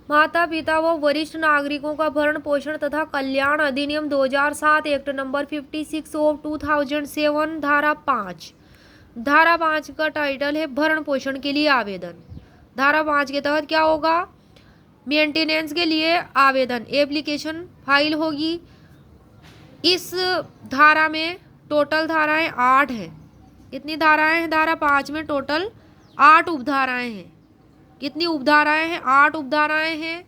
माता पिता व वरिष्ठ नागरिकों का भरण पोषण तथा कल्याण अधिनियम 2007 एक्ट नंबर 56 ऑफ 2007 धारा 5 का टाइटल है भरण पोषण के लिए आवेदन। धारा 5 के तहत क्या होगा, मेंटेनेंस के लिए आवेदन एप्लीकेशन फाइल होगी। इस धारा में टोटल धाराएं 8 हैं। कितनी धाराएं हैं? धारा 5 में टोटल 8 उपधाराएं हैं। कितनी उपधाराएं हैं? 8 उपधाराएं हैं।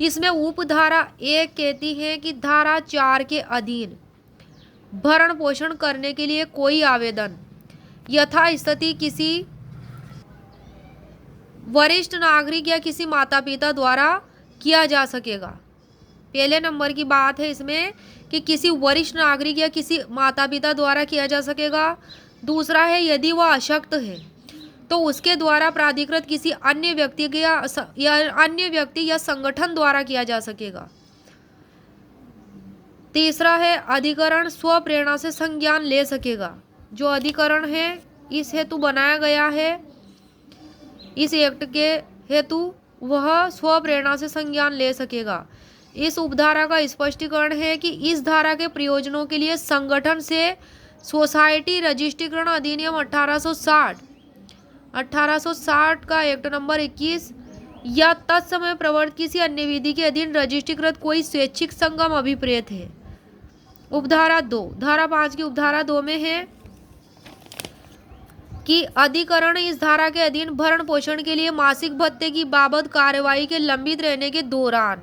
इसमें उपधारा 1 कहती है कि धारा 4 के अधीन भरण पोषण करने के लिए कोई आवेदन यथास्थिति किसी वरिष्ठ नागरिक या किसी माता पिता द्वारा किया जा सकेगा। पहले नंबर की बात है इसमें कि किसी वरिष्ठ नागरिक या किसी माता पिता द्वारा किया जा सकेगा। दूसरा है यदि वह अशक्त है तो उसके द्वारा प्राधिकृत किसी अन्य व्यक्ति या संगठन द्वारा किया जा सकेगा। तीसरा है अधिकरण स्वप्रेरणा से संज्ञान ले सकेगा। जो अधिकरण है इस हेतु बनाया गया है, इस एक्ट के हेतु, वह स्वप्रेरणा से संज्ञान ले सकेगा। इस उपधारा का स्पष्टीकरण है कि इस धारा के प्रयोजनों के लिए संगठन से सोसाइटी रजिस्ट्रीकरण अधिनियम 1860 का एक्ट नंबर 21 या तत्समय प्रवर्तित किसी अन्य विधि के अधीन रजिस्ट्रीकृत कोई स्वैच्छिक संगम अभिप्रेत है। उपधारा 2, धारा 5 की उपधारा 2 में है कि अधिकरण इस धारा के अधीन भरण पोषण के लिए मासिक भत्ते की बाबत कार्यवाही के लंबित रहने के दौरान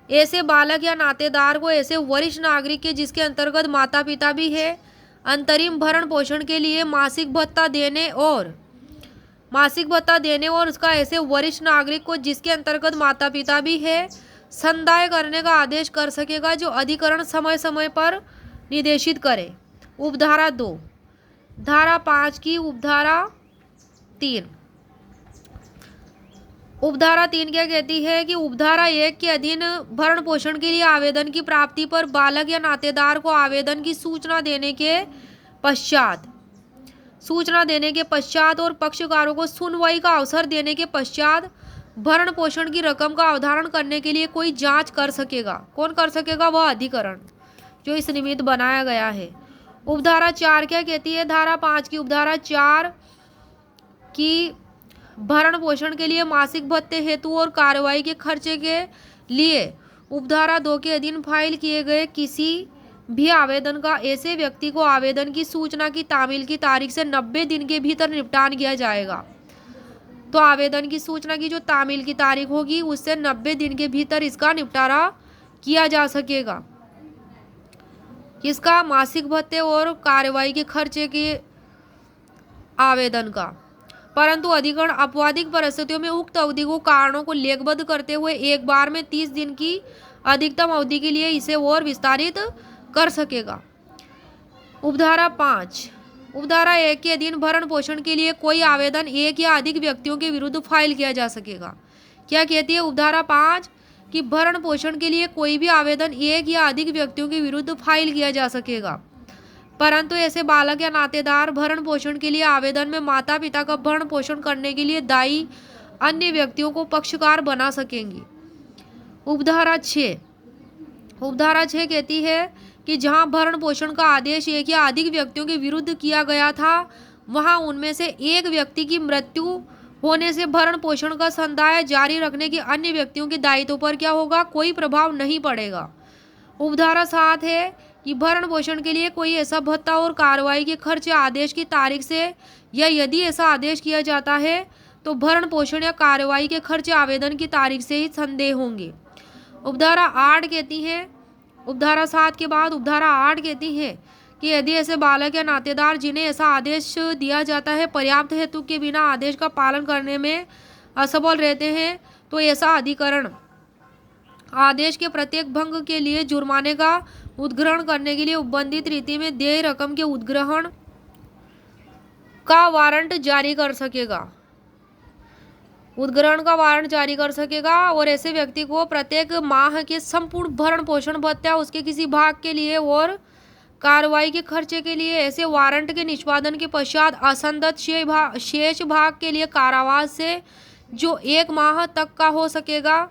ऐसे बालक या नातेदार को ऐसे वरिष्ठ नागरिक के जिसके अंतर्गत माता पिता भी है अंतरिम भरण पोषण के लिए मासिक भत्ता देने और उसका ऐसे वरिष्ठ नागरिक को जिसके अंतर्गत माता पिता भी है संदाय करने का आदेश कर सकेगा, जो अधिकरण समय समय पर निर्देशित करे। उपधारा 2, धारा 5 की उपधारा 3। उपधारा 3 क्या कहती है कि उपधारा 1 के अधीन भरण पोषण के लिए आवेदन की प्राप्ति पर बालक या नातेदार को आवेदन की सूचना देने के पश्चात और पक्षकारों को सुनवाई का अवसर देने के पश्चात भरण पोषण की रकम का अवधारण करने के लिए कोई जांच कर सकेगा। कौन कर सकेगा? वह अधिकरण जो इस निमित्त बनाया गया है। उपधारा 4 क्या कहती है? धारा 5 की उपधारा 4 की भरण पोषण के लिए मासिक भत्ते हेतु और कार्रवाई के खर्चे के लिए उपधारा 2 के अधीन फाइल किए गए किसी भी आवेदन का ऐसे व्यक्ति को आवेदन की सूचना की तामील की तारीख से 90 दिन के भीतर निपटान किया जाएगा। तो आवेदन की सूचना की जो तामील की तारीख होगी उससे 90 दिन के भीतर इसका निपटारा किया जा सकेगा। किसका? मासिक भत्ते और कार्रवाई के खर्चे के आवेदन का। परंतु अधिकरण अपवादिक परिस्थितियों में उक्त अवधि को कारणों को लेखबद्ध करते हुए एक बार में 30 दिन की अधिकतम अवधि के लिए इसे और विस्तारित कर सकेगा। उपधारा 5, उपधारा 1 के अधीन भरण पोषण के लिए कोई आवेदन एक या अधिक व्यक्तियों के विरुद्ध फाइल किया जा सकेगा। क्या कहती है उपधारा 5 कि भरण पोषण के लिए कोई भी आवेदन एक या अधिक व्यक्तियों के विरुद्ध फाइल किया जा सकेगा, परंतु ऐसे बालक या नातेदार भरण पोषण के लिए आवेदन में माता पिता का भरण पोषण करने के लिए दायी अन्य व्यक्तियों को पक्षकार बना सकेंगी। उपधारा 6, उपधारा 6 कहती है कि जहां भरण पोषण का आदेश एक या अधिक व्यक्तियों के विरुद्ध किया गया था वहां उनमें से एक व्यक्ति की मृत्यु होने से भरण पोषण का संदाय जारी रखने के अन्य व्यक्तियों के दायित्व पर क्या होगा? कोई प्रभाव नहीं पड़ेगा। उपधारा 7 है कि भरण पोषण के लिए कोई ऐसा भत्ता और कार्रवाई के खर्च आदेश की तारीख से या यदि ऐसा आदेश किया जाता है तो भरण पोषण या कार्रवाई के खर्च आवेदन की तारीख से ही संदेह होंगे। उपधारा 8 कहती है, उपधारा 7 के बाद उपधारा 8 कहती है कि यदि ऐसे बालक या नातेदार जिन्हें ऐसा आदेश दिया जाता है पर्याप्त हेतु के बिना आदेश का पालन करने में असफल रहते हैं तो ऐसा अधिकरण आदेश के प्रत्येक भंग के लिए जुर्माने का उद्ग्रहण करने के लिए उपबंधित रीति में देय रकम के उद्ग्रहण का वारंट जारी कर सकेगा। उद्ग्रहण का वारंट जारी कर सकेगा और ऐसे व्यक्ति को प्रत्येक माह के संपूर्ण भरण पोषण भत्ता उसके किसी भाग के लिए और कार्रवाई के खर्चे के लिए ऐसे वारंट के निष्पादन के पश्चात असंदत शेष भाग के लिए कारावास से जो 1 माह तक का हो सकेगा,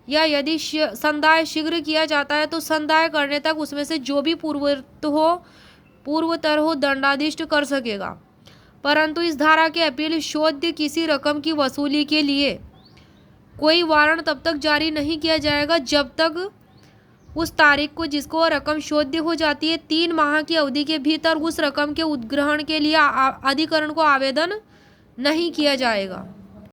या यदि संदाय शीघ्र किया जाता है तो संदाय करने तक उसमें से जो भी पूर्वतर हो दंडादिष्ट कर सकेगा। परंतु इस धारा के अपील शोध्य किसी रकम की वसूली के लिए कोई वारंट तब तक जारी नहीं किया जाएगा जब तक उस तारीख को जिसको वह रकम शोध्य हो जाती है 3 माह की अवधि के भीतर उस रकम के उद्ग्रहण के लिए अधिकरण को आवेदन नहीं किया जाएगा।